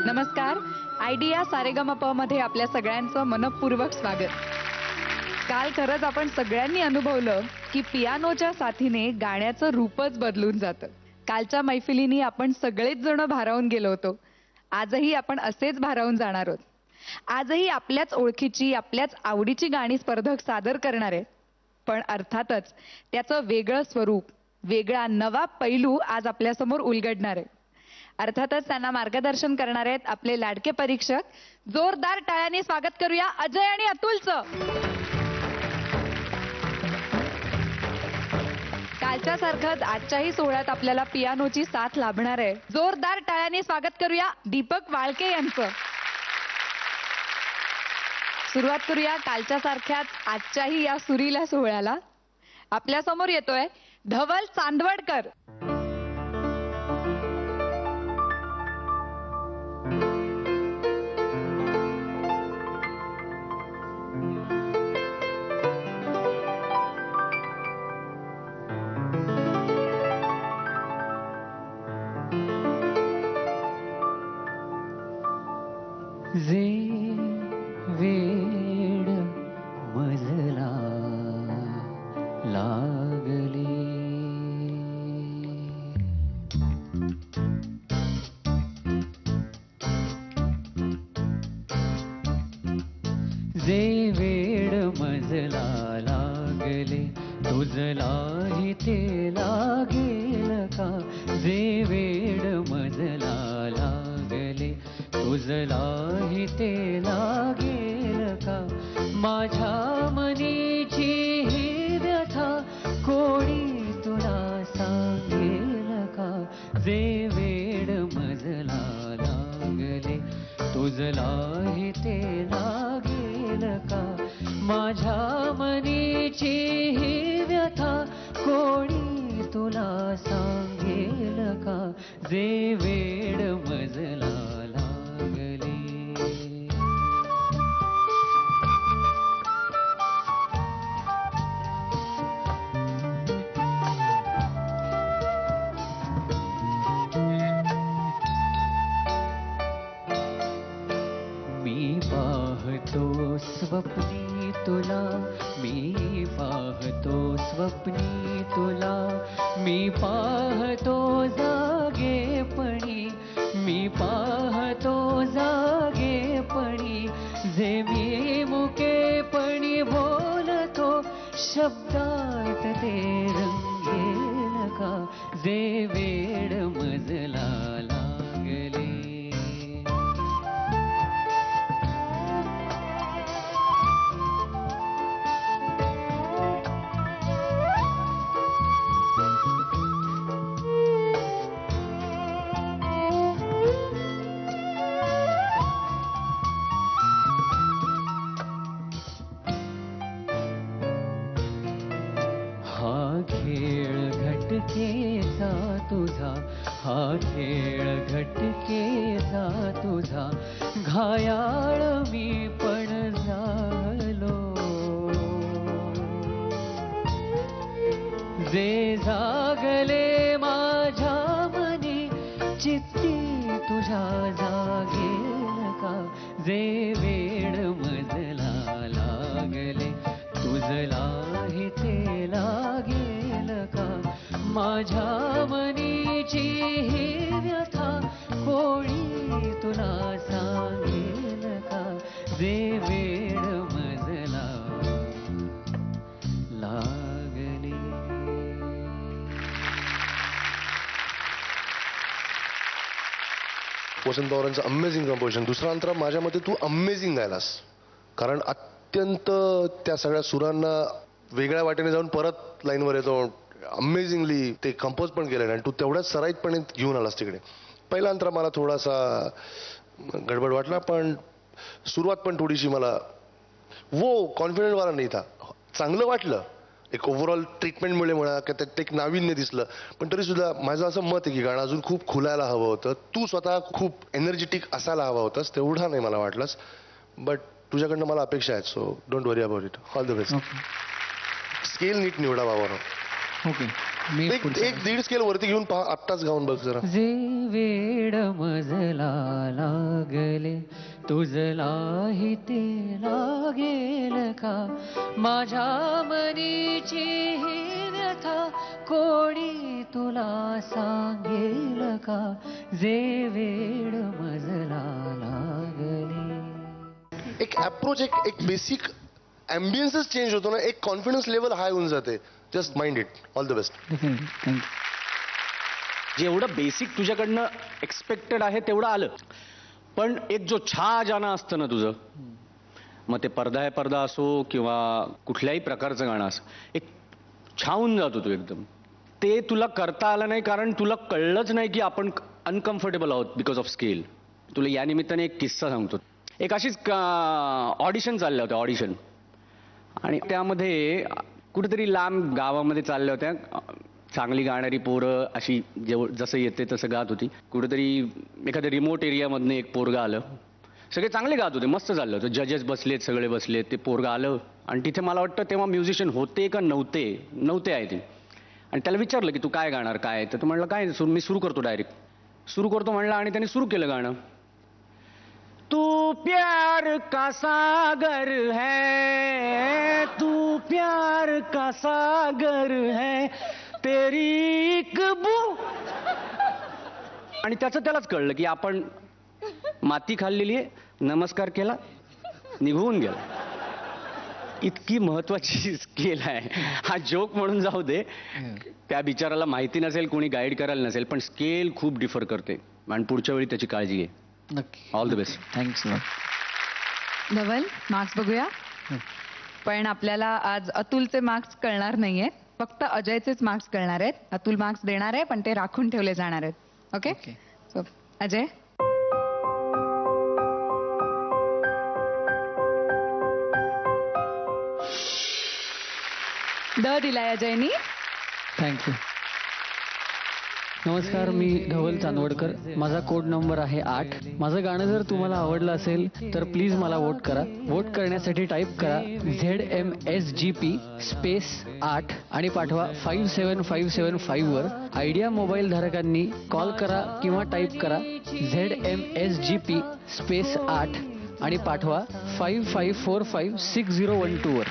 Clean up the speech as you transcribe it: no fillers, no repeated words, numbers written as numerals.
नमस्कार. आयडिया सारेगमप मध्ये आपल्या सगळ्यांचं मनपूर्वक स्वागत. काल खरंच आपण सगळ्यांनी अनुभवलं की पियानोच्या साथीने गाण्याचं रूपच बदलून जातं. कालच्या मैफिलीनी आपण सगळेच जण भारावून गेलो होतो. आजही आपण असेच भारावून जाणार आहोत. आजही आपल्याच ओळखीची आपल्याच आवडीची गाणी स्पर्धक सादर करणार आहेत. पण अर्थातच त्याचं वेगळं स्वरूप, वेगळा नवा पैलू आज आपल्यासमोर उलगडणार आहे. अर्थातच त्यांना मार्गदर्शन करणार आहेत आपले लाडके परीक्षक. जोरदार टाळ्यांनी स्वागत करूया अजय आणि अतुलचं. कालच्या सारखंच आजच्याही सोहळ्यात आपल्याला पियानोची साथ लाभणार आहे. जोरदार टाळ्यांनी स्वागत करूया दीपक वाळके यांचं. सुरुवात करूया कालच्या सारख्याच आजच्याही या सुरीला सोहळ्याला. आपल्या समोर येतोय धवल चांदवडकर. जे वेड मजला लागले, जे वेड मजला लागले तुझलाही ते लागेल का. जे वेड मजला लागले तुझलाही ते लागेल का. माझ्या मनीची ही व्यथा कोणी तुला सांगेल का. जे वेड मजला लागले तुझलाही ते लागेल का. माझ्या मनीची ही व्यथा कोणी तुला सांगेल का. जे वेड मजला स्वप्नी तुला, मी पाहतो स्वप्नी तुला. मी पाहतो जागेपणी, मी पाहतो जागेपणी. जे मी मुकेपणी बोलतो शब्दात ते रंगेल का. जे वेड मजला लागले. घटकेचा तुझा, हा खेळ घटकेचा तुझा. घायाळ मी पण झालो. जे जागले माझ्या मनी चित्ती तुझ्या जागेल का. जे वेड मजला लागले तुझलाही ते लागेल का. माझ्या मनीची ही व्यथा कोणी तुला सांगेल का. जे वेड मजला लागले. वसंत पवारांचं अमेझिंग कंपोजिशन. दुसरा अंतरा माझ्या मते तू अमेझिंग गायलास. कारण अत्यंत त्या सगळ्या सुरांना वेगळ्या वाटेने जाऊन परत लाईनवर येतो. अमेझिंगली ते कंपोज पण केलं आणि तू तेवढ्याच सराईतपणे घेऊन आलास तिकडे. पहिला अंतरा मला थोडासा गडबड वाटला, पण सुरुवात पण थोडीशी मला वो कॉन्फिडंट वाला नाही था. चांगलं वाटलं एक ओव्हरऑल ट्रीटमेंटमुळे म्हणा की त्यात एक नाविन्य दिसलं. पण तरी सुद्धा माझं असं मत आहे की गाणं अजून खूप खुलायला हवं होतं. तू स्वतः खूप एनर्जेटिक असायला हवा होतास. तेवढा नाही मला वाटलंस. बट तुझ्याकडनं मला अपेक्षा आहेत, so don't worry about it. All the best. Scale नीट निवडा बाबा. ओके मी एक दीड स्केल वरती घेऊन पहा, आत्ताच गाऊन बघ जरा. जे वेड मजला लागले तुझलाही ते लागेल का, माझ्या मनीची ही व्यथा कोणी तुला सांगेल का, जे वेड मजला लागले. एक अप्रोच, एक बेसिक अँबियन्सच चेंज होतो ना, एक कॉन्फिडन्स लेवल हाय होऊन जाते. Just mind it. All the best. Thank you. जेवढं बेसिक तुझ्याकडनं एक्सपेक्टेड आहे तेवढं आलं, पण एक जो छा जाणं असतं ना तुझं, मग ते पडदा आहे पडदा असो किंवा कुठल्याही प्रकारचं गाणं असं, एक छावून जातो तू एकदम. ते तुला करता आलं नाही कारण तुला कळलंच नाही की आपण अनकम्फर्टेबल आहोत बिकॉज ऑफ स्केल. तुला या निमित्ताने एक किस्सा सांगतो. एक अशीच ऑडिशन चालल्या होत्या, ऑडिशन, आणि त्यामध्ये कुठेतरी लांब गावामध्ये चालल्या होत्या. चांगली गाणारी पोरं अशी जसं येते तसं गात होती. कुठेतरी एखाद्या रिमोट एरियामधनं एक पोरगा आलं. सगळे चांगले गात होते, मस्त चाललं होतं. जजेस बसलेत, सगळे बसलेत. ते पोरगा आलं आणि तिथे मला वाटतं तेव्हा म्युझिशियन होते का नव्हते आहे ते. आणि त्याला विचारलं की तू काय गाणार काय, तर तो म्हणलं काय मी सुरू करतो, डायरेक्ट सुरू करतो म्हणला. आणि त्याने सुरू केलं गाणं. तू प्यार का सागर है, तू प्यार का सागर है, तेरी एक बू. आणि त्यालाच कळलं की आपण माती खाल्लेली आहे, नमस्कार केला, निघून गेला. इतकी महत्वाची स्केल आहे. हा जोक म्हणून जाऊ दे, त्या बिचाराला माहिती नसेल, कोणी गाईड करायला नसेल, पण स्केल खूप डिफर करते. आणि पुढच्या वेळी त्याची काळजी घे. नक्की. All the best. Thanks. Dhaval, marks बघूया. पण आपल्याला आज अतुलचे मार्क्स कळणार नाहीये, फक्त अजयचेच मार्क्स कळणार आहेत. अतुल मार्क्स देणार आहे पण ते राखून ठेवले जाणार आहेत. ओके. सो अजय. दिलाय अजयनी. थँक्यू. नमस्कार, मी धवल चांदवडकर. माझा कोड नंबर आहे 8. माझं गाणं जर तुम्हाला आवडलं असेल तर प्लीज मला वोट करा. वोट करण्यासाठी टाईप करा ZMSGP स्पेस 8 आणि पाठवा 57575 वर. आयडिया मोबाईल धारकांनी कॉल करा किंवा टाईप करा ZMSGP स्पेस 8 आणि पाठवा 55456012 वर.